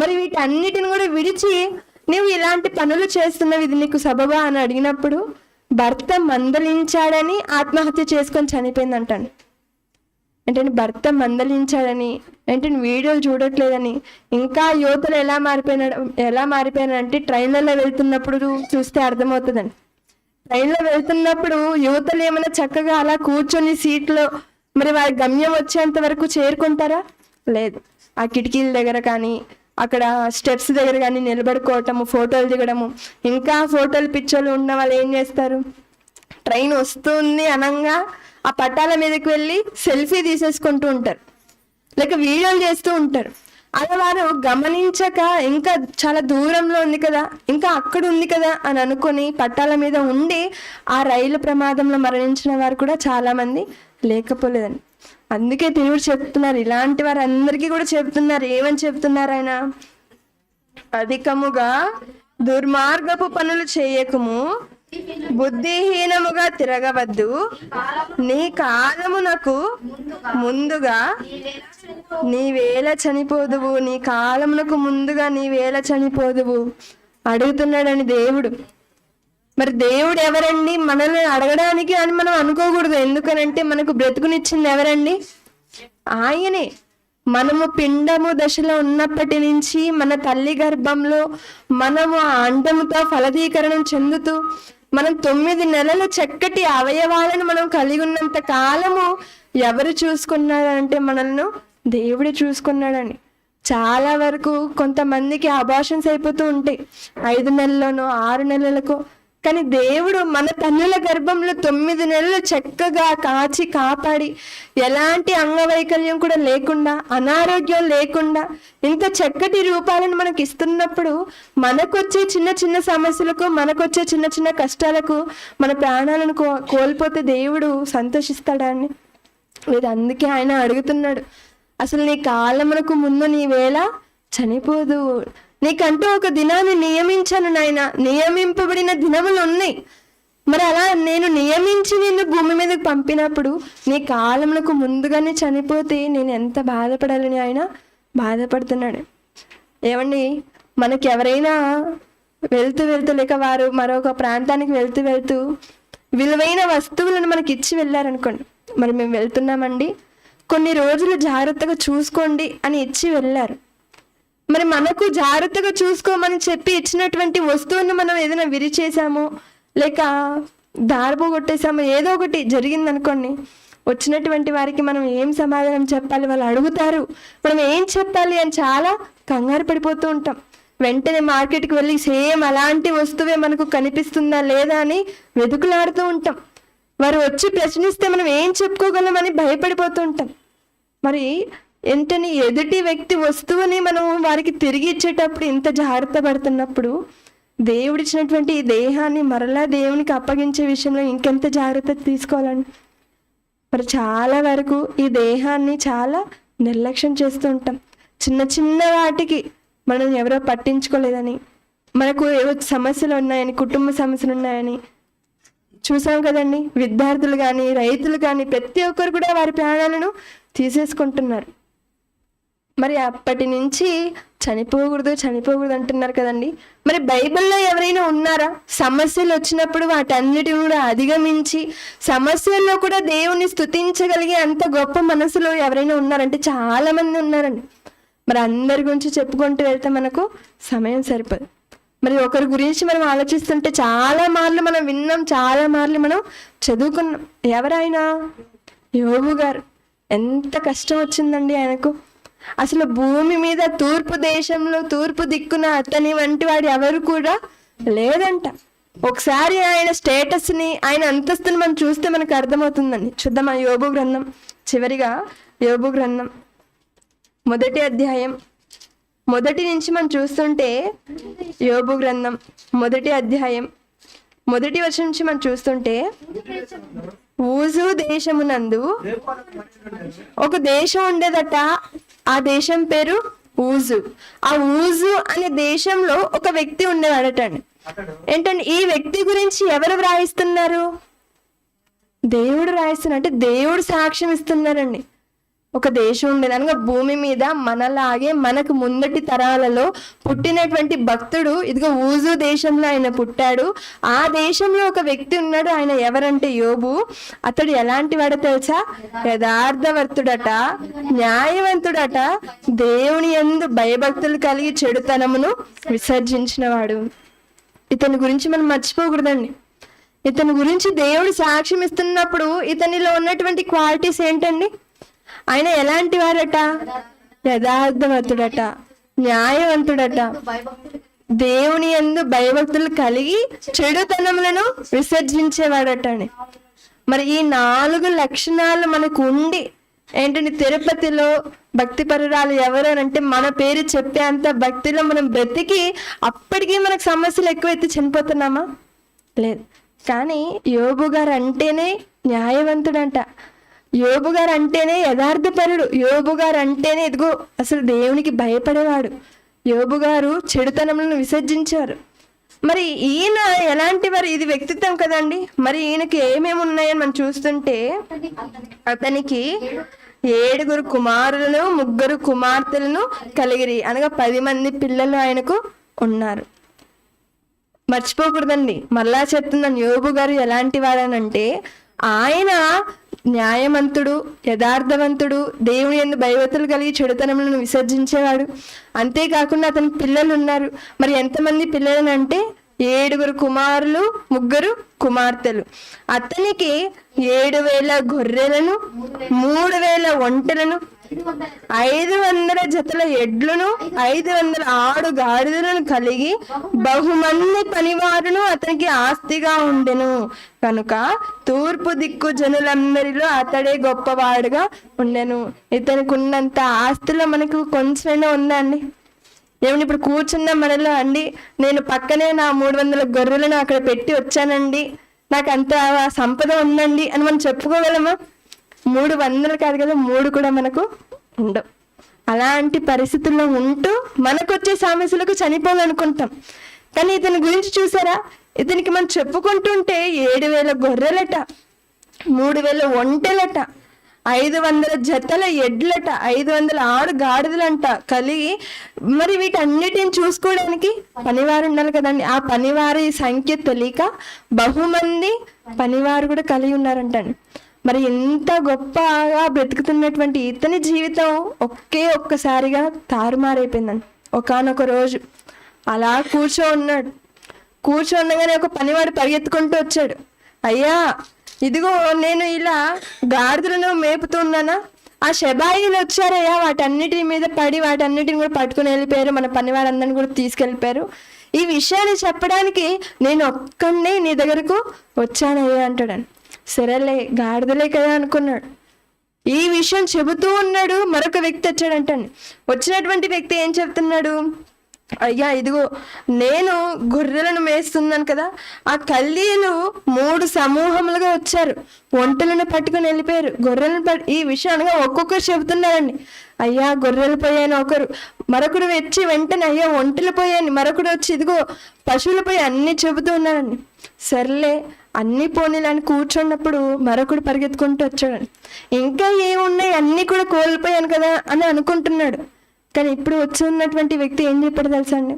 మరి వీటన్నిటిని కూడా విడిచి నువ్వు ఇలాంటి పనులు చేస్తున్నావు, ఇది నీకు సబబా అని అడిగినప్పుడు భర్త మందలించాడని ఆత్మహత్య చేసుకొని చనిపోయిందంటండి. ఏంటంటే భర్త మందలించాడని, ఏంటంటే వీడియోలు చూడట్లేదని. ఇంకా యువతలు ఎలా మారిపోయినాడంటే ట్రైన్లలో వెళ్తున్నప్పుడు చూస్తే అర్థమవుతుందండి. ట్రైన్లో వెళ్తున్నప్పుడు యువతలు ఏమైనా చక్కగా అలా కూర్చొని సీట్లో మరి వారి గమ్యం వచ్చేంత వరకు చేరుకుంటారా? లేదు. ఆ కిటికీల దగ్గర కానీ అక్కడ స్టెప్స్ దగ్గర కానీ నిలబడుకోవటము, ఫోటోలు దిగడము. ఇంకా ఫోటోలు పిక్చర్లు ఉన్న వాళ్ళు ఏం చేస్తారు, ట్రైన్ వస్తుంది అనంగా ఆ పట్టాల మీదకి వెళ్ళి సెల్ఫీ తీసేసుకుంటూ ఉంటారు, లేక వీడియోలు చేస్తూ ఉంటారు. అలా వారు గమనించక ఇంకా చాలా దూరంలో ఉంది కదా, ఇంకా అక్కడ ఉంది కదా అని అనుకొని పట్టాల మీద ఉండి ఆ రైలు ప్రమాదంలో మరణించిన వారు కూడా చాలా మంది లేకపోలేదండి. అందుకే దేవుడు చెప్తున్నారు, ఇలాంటి వారు అందరికీ కూడా చెప్తున్నారు. ఏమని చెప్తున్నారు ఆయన? అధికముగా దుర్మార్గపు పనులు చేయకము, బుద్ధిహీనముగా తిరగవద్దు. నీ కాలమునకు ముందుగా నీవేళ చనిపోదువు. నీ కాలమునకు ముందుగా నీవేళ చనిపోదువు అడుగుతున్నాడని దేవుడు. మరి దేవుడు ఎవరండి మనల్ని అడగడానికి అని మనం అనుకోకూడదు. ఎందుకనంటే మనకు బ్రతుకునిచ్చింది ఎవరండి? ఆయనే. మనము పిండము దశలో ఉన్నప్పటి నుంచి మన తల్లి గర్భంలో మనము ఆ అండముతో ఫలదీకరణం చెందుతూ మనం 9 నెలలు చక్కటి అవయవాలను మనం కలిగి ఉన్నంత కాలము ఎవరు చూసుకున్నారంటే మనల్ని దేవుడే చూసుకున్నాడని. చాలా వరకు కొంతమందికి అబార్షన్స్ అయిపోతూ ఉంటాయి 5 నెలల్లోనో 6 నెలలకో. కానీ దేవుడు మన తల్లుల గర్భంలో 9 నెలలు చక్కగా కాచి కాపాడి ఎలాంటి అంగవైకల్యం కూడా లేకుండా, అనారోగ్యం లేకుండా ఇంత చక్కటి రూపాలను మనకి ఇస్తున్నప్పుడు మనకొచ్చే చిన్న చిన్న సమస్యలకు, మనకొచ్చే చిన్న చిన్న కష్టాలకు మన ప్రాణాలను కోల్పోతే దేవుడు సంతోషిస్తాడని లేదు. అందుకే ఆయన అడుగుతున్నాడు, అసలు నీ కాలమునకు ముందు నీ వేళ చనిపోదు. నీకంటూ ఒక దినాన్ని నియమించాను నాయన. నియమింపబడిన దినములు ఉన్నాయి. మరి అలా నేను నియమించి నిన్ను భూమి మీదకి పంపినప్పుడు నీ కాలమునకు ముందుగానే చనిపోతే నేను ఎంత బాధపడాలని ఆయన బాధపడుతున్నాడు. ఏమండి, మనకి ఎవరైనా వెళ్తూ లేక వారు మరొక ప్రాంతానికి వెళ్తూ విలువైన వస్తువులను మనకి ఇచ్చి వెళ్ళారనుకోండి. మరి మేము వెళ్తున్నామండి, కొన్ని రోజులు జాగ్రత్తగా చూసుకోండి అని ఇచ్చి వెళ్ళారు. మరి మనకు జాగ్రత్తగా చూసుకోమని చెప్పి ఇచ్చినటువంటి వస్తువును మనం ఏదైనా విరిచేసామో లేక దారిపో కొట్టేసామో, ఏదో ఒకటి జరిగిందనుకోండి, వచ్చినటువంటి వారికి మనం ఏం సమాధానం చెప్పాలి? వాళ్ళు అడుగుతారు, మనం ఏం చెప్పాలి అని చాలా కంగారు పడిపోతూ ఉంటాం. వెంటనే మార్కెట్కి వెళ్ళి సేమ్ అలాంటి వస్తువే మనకు కనిపిస్తుందా లేదా అని వెతుకులాడుతూ ఉంటాం. వారు వచ్చి ప్రశ్నిస్తే మనం ఏం చెప్పుకోగలమని భయపడిపోతూ ఉంటాం. మరి వెంటనే ఎదుటి వ్యక్తి వస్తువుని మనం వారికి తిరిగి ఇచ్చేటప్పుడు ఇంత జాగ్రత్త పడుతున్నప్పుడు దేవుడిచ్చినటువంటి ఈ దేహాన్ని మరలా దేవునికి అప్పగించే విషయంలో ఇంకెంత జాగ్రత్త తీసుకోవాలండి. మరి చాలా వరకు ఈ దేహాన్ని చాలా నిర్లక్ష్యం చేస్తూ ఉంటాం. చిన్న చిన్న వాటికి మనం ఎవరో పట్టించుకోలేదని, మనకు ఏవో సమస్యలు ఉన్నాయని, కుటుంబ సమస్యలు ఉన్నాయని చూసాం కదండి. విద్యార్థులు కానీ, రైతులు కానీ ప్రతి ఒక్కరు కూడా వారి ప్రాణాలను తీసేసుకుంటున్నారు. మరి అప్పటి నుంచి చనిపోకూడదు అంటున్నారు కదండి. మరి బైబిల్లో ఎవరైనా ఉన్నారా సమస్యలు వచ్చినప్పుడు వాటన్నిటిని కూడా అధిగమించి సమస్యల్లో కూడా దేవుని స్తుతించగలిగే అంత గొప్ప మనసులో ఎవరైనా ఉన్నారంటే చాలా మంది ఉన్నారండి. మరి అందరి గురించి చెప్పుకుంటూ వెళ్తే మనకు సమయం సరిపోదు. మరి ఒకరి గురించి మనం ఆలోచిస్తుంటే చాలా మార్లు మనం విన్నాం, చాలా మార్లు మనం చదువుకున్నాం. ఎవరైనా యోబు గారు. ఎంత కష్టం వచ్చిందండి ఆయనకు. అసలు భూమి మీద తూర్పు దేశంలో తూర్పు దిక్కున అతని వంటి వాడు ఎవరు కూడా లేదంట. ఒకసారి ఆయన స్టేటస్ని, ఆయన అంతస్తుని మనం చూస్తే మనకు అర్థమవుతుందండి. చూద్దాం ఆ యోబు గ్రంథం. చివరిగా యోబు గ్రంథం 1వ అధ్యాయం 1 నుంచి మనం చూస్తుంటే, యోబు గ్రంథం 1వ అధ్యాయం 1వ వచనం నుంచి మనం చూస్తుంటే, ఊజు దేశమునందు ఒక దేశం ఉండేదట. ఆ దేశం పేరు ఊజు. ఆ ఊజు అనే దేశంలో ఒక వ్యక్తి ఉండేవాడటండి. ఏంటంటే ఈ వ్యక్తి గురించి ఎవరు వ్రాయిస్తున్నారు? దేవుడు రాయిస్తున్నారు. అంటే దేవుడు సాక్ష్యం ఇస్తున్నారండి. ఒక దేశం ఉండేది అనగా భూమి మీద మనలాగే మనకు ముందటి తరాలలో పుట్టినటువంటి భక్తుడు ఇదిగో ఊజు దేశంలో ఆయన పుట్టాడు. ఆ దేశంలో ఒక వ్యక్తి ఉన్నాడు. ఆయన ఎవరంటే యోబు. అతడు ఎలాంటి వాడో తెలుసా? యథార్థవర్తుడట, న్యాయవంతుడట, దేవుని యందు భయభక్తులు కలిగి చెడుతనమును విసర్జించిన వాడు. ఇతని గురించి మనం మర్చిపోకూడదండి. ఇతని గురించి దేవుడు సాక్ష్యం ఇస్తున్నప్పుడు ఇతనిలో ఉన్నటువంటి క్వాలిటీస్ ఏంటండి? ఆయన ఎలాంటి వారట? యథార్థవంతుడట, న్యాయవంతుడట, దేవుని యందు భయభక్తులు కలిగి చెడుతనములను విసర్జించేవాడట అని. మరి ఈ 4 లక్షణాలు మనకు ఉండి ఏంటంటే తిరుపతిలో భక్తి పరురాలు ఎవరు అంటే మన పేరు చెప్పే అంత భక్తిలో మనం బ్రతికి అప్పటికీ మనకు సమస్యలు ఎక్కువైతే చనిపోతున్నామా? లేదు. కానీ యోబు గారు అంటేనే న్యాయవంతుడంట, యోబు గారు అంటేనే యథార్థపరుడు, యోబు గారు అంటేనే ఇదిగో అసలు దేవునికి భయపడేవాడు, యోబు గారు చెడుతనములను విసర్జించారు. మరి ఈయన ఎలాంటి వారు? ఇది వ్యక్తిత్వం కదండి. మరి ఈయనకి ఏమేమి ఉన్నాయని మనం చూస్తుంటే, అతనికి 7 కుమారులను 3 కుమార్తెలను కలిగిరి, అనగా 10 మంది పిల్లలు ఆయనకు ఉన్నారు. మర్చిపోకూడదండి, మళ్ళా చెప్తున్నాను, యోబు గారు ఎలాంటి వాడనంటే ఆయన న్యాయవంతుడు, యథార్థవంతుడు, దేవుని యందు భయభక్తులు కలిగి చెడుతనములను విసర్జించేవాడు. అంతేకాకుండా అతనికి పిల్లలు ఉన్నారు. మరి ఎంతమంది పిల్లలు అంటే 7 కుమారులు 3 కుమార్తెలు. అతనికి 7,000 గొర్రెలను, 3,000 ఒంటెలను, 500 జతల ఎడ్లను, 500 ఆడు గాడిదలను కలిగి బహుమంది పనివారును అతనికి ఆస్తిగా ఉండెను. కనుక తూర్పు దిక్కు జనులందరిలో అతడే గొప్పవాడుగా ఉండెను. ఇతనికి ఉన్నంత ఆస్తిలో మనకు కొంచెమైనా ఉందా అండి? ఏమన్నా ఇప్పుడు కూర్చున్న మనలో అండి, నేను పక్కనే నా 300 గొర్రెలను అక్కడ పెట్టి వచ్చానండి, నాకు అంత సంపద ఉందండి అని మనం చెప్పుకోగలమా? 300 కాదు కదా, 3 కూడా మనకు ఉండవు. అలాంటి పరిస్థితుల్లో ఉంటూ మనకు వచ్చే సమస్యలకు చనిపోవాలనుకుంటాం. కానీ ఇతని గురించి చూసారా? ఇతనికి మనం చెప్పుకుంటుంటే 7,000 గొర్రెలట, 3,000 ఒంటెలట, 500 జతల ఎడ్లట, 500 ఆడు గాడిదలంట కలిగి, మరి వీటన్నిటిని చూసుకోవడానికి పనివారు ఉండాలి కదండి. ఆ పనివారి సంఖ్య తెలియక బహుమంది పనివారు కూడా కలిగి ఉన్నారంటండి. మరి ఎంత గొప్పగా బ్రతుకుతున్నటువంటి ఇతని జీవితం ఒక్కసారిగా తారుమారైపోయిందండి. ఒకానొక రోజు అలా కూర్చోన్నగానే ఒక పనివాడు పరిగెత్తుకుంటూ వచ్చాడు. అయ్యా, ఇదిగో నేను ఇలా గాడిదలను మేపుతున్నానా, ఆ శబాయిలు వచ్చారయ్యా, వాటన్నిటి మీద పడి వాటన్నిటిని కూడా పట్టుకుని వెళ్ళిపోయారు, మన పనివారందరిని కూడా తీసుకెళ్ళిపోయారు. ఈ విషయాన్ని చెప్పడానికి నేను ఒక్కడే నీ దగ్గరకు వచ్చానయ్యా అంటాడని. సరేలే, గాడిదలే కదా అనుకున్నాడు. ఈ విషయం చెబుతూ ఉన్నాడు. మరొక వ్యక్తి వచ్చాడంటండి. వచ్చినటువంటి వ్యక్తి ఏం చెప్తున్నాడు? అయ్యా, ఇదిగో నేను గొర్రెలను మేస్తున్నాను కదా, ఆ కల్దీయులు 3 సమూహములుగా వచ్చారు, ఒంటెలను పట్టుకుని వెళ్ళిపోయారు, గొర్రెలను ఈ విషయాన్ని ఒక్కొక్కరు చెబుతున్నారండి. అయ్యా, గొర్రెలు పోయాను ఒకరు, మరొకడు వచ్చి వెంటనే అయ్యా ఒంటెలు పోయాను, మరొకడు వచ్చి ఇదిగో పశువులు పోయి అన్ని చెబుతూ ఉన్నారండి. సర్లే, అన్ని పోనీలని కూర్చున్నప్పుడు మరొకడు పరిగెత్తుకుంటూ వచ్చాడు. ఇంకా ఏమున్నాయి, అన్ని కూడా కోల్పోయాను కదా అని అనుకుంటున్నాడు. కానీ ఇప్పుడు వచ్చి ఉన్నటువంటి వ్యక్తి ఏం చెప్పాడు తెలుసా అండి?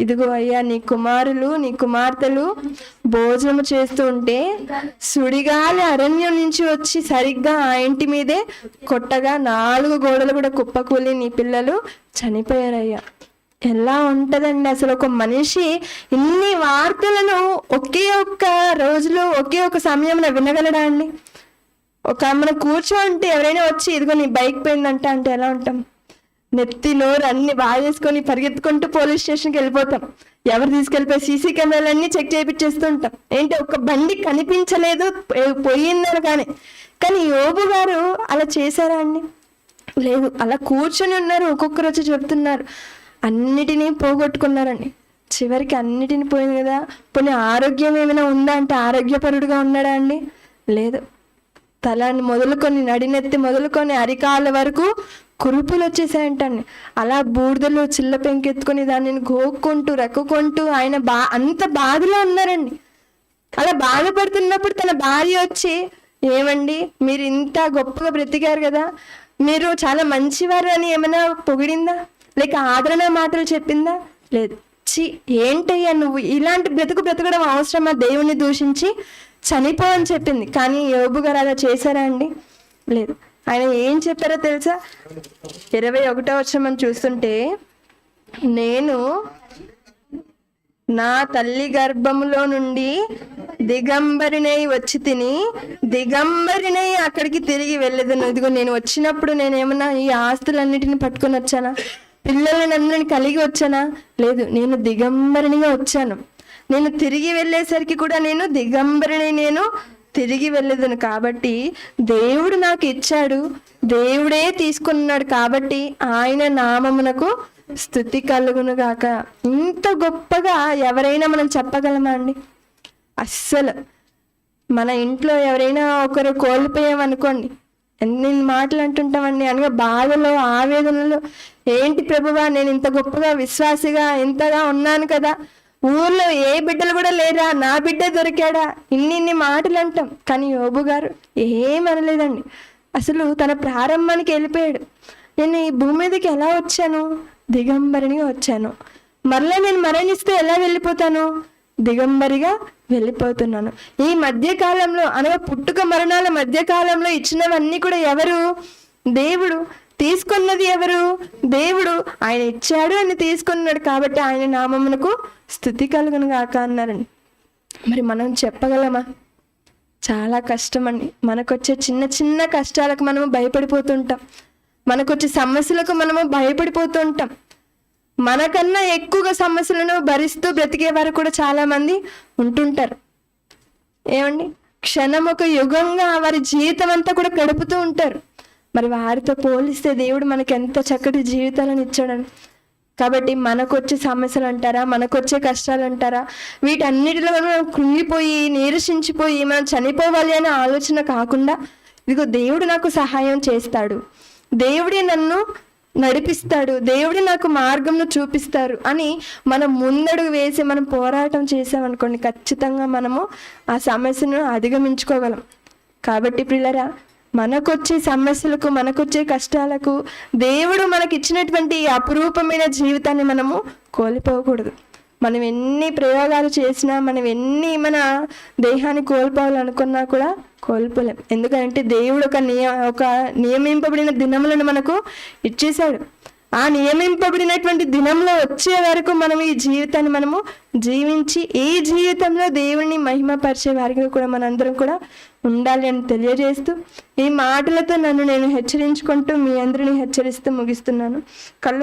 ఇదిగో అయ్యా, నీ కుమారులు నీ కుమార్తెలు భోజనము చేస్తూ ఉంటే సుడిగాలి అరణ్యం నుంచి వచ్చి సరిగ్గా ఆ ఇంటి మీదే కొట్టగా 4 గోడలు కూడా కుప్పకూలి నీ పిల్లలు చనిపోయారయ్యా. ఎలా ఉంటదండి అసలు? ఒక మనిషి ఇన్ని వార్తలను ఒకే ఒక్క రోజులో ఒకే ఒక సమయంలో వినగలడా అండి? మనం కూర్చోంటే ఎవరైనా వచ్చి ఇదిగో నీ బైక్ పోయిందంట అంటే ఎలా ఉంటాం? నెత్తి నోరు అన్ని బాగేసుకొని పరిగెత్తుకుంటూ పోలీస్ స్టేషన్కి వెళ్ళిపోతాం. ఎవరు తీసుకెళ్ళిపోయి సీసీ కెమెరాలన్నీ చెక్ చేయించేస్తూ ఉంటాం. ఏంటి, ఒక బండి కనిపించలేదు పోయిందని. కానీ యోబు గారు అలా చేశారా అండి? లేదు. అలా కూర్చొని ఉన్నారు. ఒక్కొక్కరు వచ్చి చెప్తున్నారు. అన్నిటినీ పోగొట్టుకున్నారండి. చివరికి అన్నిటిని పోయింది కదా. పోనీ ఆరోగ్యం ఏమైనా ఉందా అంటే ఆరోగ్యపరుడుగా ఉన్నాడా అండి? లేదు. తలని మొదలుకొని నడినెత్తి మొదలుకొని అరికాళ్ళ వరకు కురుపులు వచ్చేసాయంటండి. అలా బూడిదలు చిల్ల పెంకెత్తుకొని దానిని గోక్కుంటూ రెక్కుకుంటూ ఆయన అంత బాధలో ఉన్నారండి. అలా బాధపడుతున్నప్పుడు తన భార్య వచ్చి, ఏమండి మీరు ఇంత గొప్పగా బ్రతికారు కదా, మీరు చాలా మంచివారు అని ఏమైనా పొగిడిందా, లేక ఆదరణ మాటలు చెప్పిందా? లేదు. ఏంటయ్యా నువ్వు ఇలాంటి బ్రతకడం అవసరమా? దేవుణ్ణి దూషించి చనిపో అని చెప్పింది. కానీ యోబు గారు అలా చేశారా అండి? లేదు. ఆయన ఏం చెప్పారో తెలుసా? 21వ వచనం చూస్తుంటే, నేను నా తల్లి గర్భములో నుండి దిగంబరినై వచ్చి తిని దిగంబరినై అక్కడికి తిరిగి వెళ్ళేదను. ఇదిగో నేను వచ్చినప్పుడు నేనేమన్నా ఈ ఆస్తులన్నిటిని పట్టుకొని వచ్చానా? పిల్లలని అందరిని కలిగి వచ్చానా? లేదు. నేను దిగంబరినిగా వచ్చాను. నేను తిరిగి వెళ్ళేసరికి కూడా నేను దిగంబరిని తిరిగి వెళ్ళేదను. కాబట్టి దేవుడు నాకు ఇచ్చాడు, దేవుడే తీసుకున్నాడు. కాబట్టి ఆయన నామమునకు స్తుతి కలుగును గాక. ఇంత గొప్పగా ఎవరైనా మనం చెప్పగలమా అండి? అస్సలు. మన ఇంట్లో ఎవరైనా ఒకరు కోల్పోయామనుకోండి, ఎన్ని మాటలు అంటుంటామండి. అనగా బాధలో ఆవేదనలో, ఏంటి ప్రభువా నేను ఇంత గొప్పగా విశ్వాసిగా ఇంతగా ఉన్నాను కదా, ఊర్లో ఏ బిడ్డలు కూడా లేరా, నా బిడ్డ దొరికాడా, ఇన్ని మాటలు అంటాం. కానీ యోబు గారు ఏమనలేదండి. అసలు తన ప్రారంభానికి వెళ్ళిపోయాడు. నేను ఈ భూమి మీదకి ఎలా వచ్చాను? దిగంబరినిగా వచ్చాను. మరలా నేను మరణిస్తే ఎలా వెళ్ళిపోతాను? దిగంబరిగా వెళ్ళిపోతున్నాను. ఈ మధ్యకాలంలో అనగా పుట్టుక మరణాల మధ్యకాలంలో ఇచ్చినవన్నీ కూడా ఎవరు? దేవుడు. తీసుకున్నది ఎవరు? దేవుడు. ఆయన ఇచ్చాడు, ఆయన తీసుకున్నాడు. కాబట్టి ఆయన నామమునకు స్తుతి కలుగును గాక అన్నారండి. మరి మనం చెప్పగలమా? చాలా కష్టం అండి. మనకొచ్చే చిన్న చిన్న కష్టాలకు మనము భయపడిపోతుంటాం. మనకొచ్చే సమస్యలకు మనము భయపడిపోతుంటాం. మనకన్నా ఎక్కువగా సమస్యలను భరిస్తూ బ్రతికే వారు కూడా చాలా మంది ఉంటుంటారు. ఏమండి, క్షణం ఒక యుగంగా వారి జీవితం అంతా కూడా గడుపుతూ ఉంటారు. మరి వారితో పోలిస్తే దేవుడు మనకి ఎంత చక్కటి జీవితాలను ఇచ్చాడని. కాబట్టి మనకొచ్చే సమస్యలు అంటారా, మనకొచ్చే కష్టాలు అంటారా, వీటన్నిటిలో మనం కృంగిపోయి నీరసించిపోయి మనం చనిపోవాలి అనే ఆలోచన కాకుండా, ఇదిగో దేవుడు నాకు సహాయం చేస్తాడు, దేవుడే నన్ను నడిపిస్తాడు, దేవుడే నాకు మార్గంను చూపిస్తారు అని మనం ముందడుగు వేసి మనం పోరాటం చేసామనుకోండి, ఖచ్చితంగా మనము ఆ సమస్యను అధిగమించుకోగలం. కాబట్టి పిల్లరా, మనకొచ్చే సమస్యలకు, మనకొచ్చే కష్టాలకు దేవుడు మనకిచ్చినటువంటి అపురూపమైన జీవితాన్ని మనము కోల్పోకూడదు. మనం ఎన్ని ప్రయోగాలు చేసినా, మనం ఎన్ని మన దేహాన్ని కోల్పోవాలనుకున్నా కూడా కోల్పోలేం. ఎందుకంటే దేవుడు ఒక నియమింపబడిన దినములను మనకు ఇచ్చేశాడు. ఆ నియమింపబడినటువంటి దినంలో వచ్చే వరకు మనం ఈ జీవితాన్ని మనము జీవించి, ఈ జీవితంలో దేవుని మహిమపరిచే వారికి కూడా మనందరం కూడా ఉండాలి అని తెలియజేస్తూ, ఈ మాటలతో నన్ను నేను హెచ్చరించుకుంటూ మీ అందరినీ హెచ్చరిస్తూ ముగిస్తున్నాను. కళ్ళు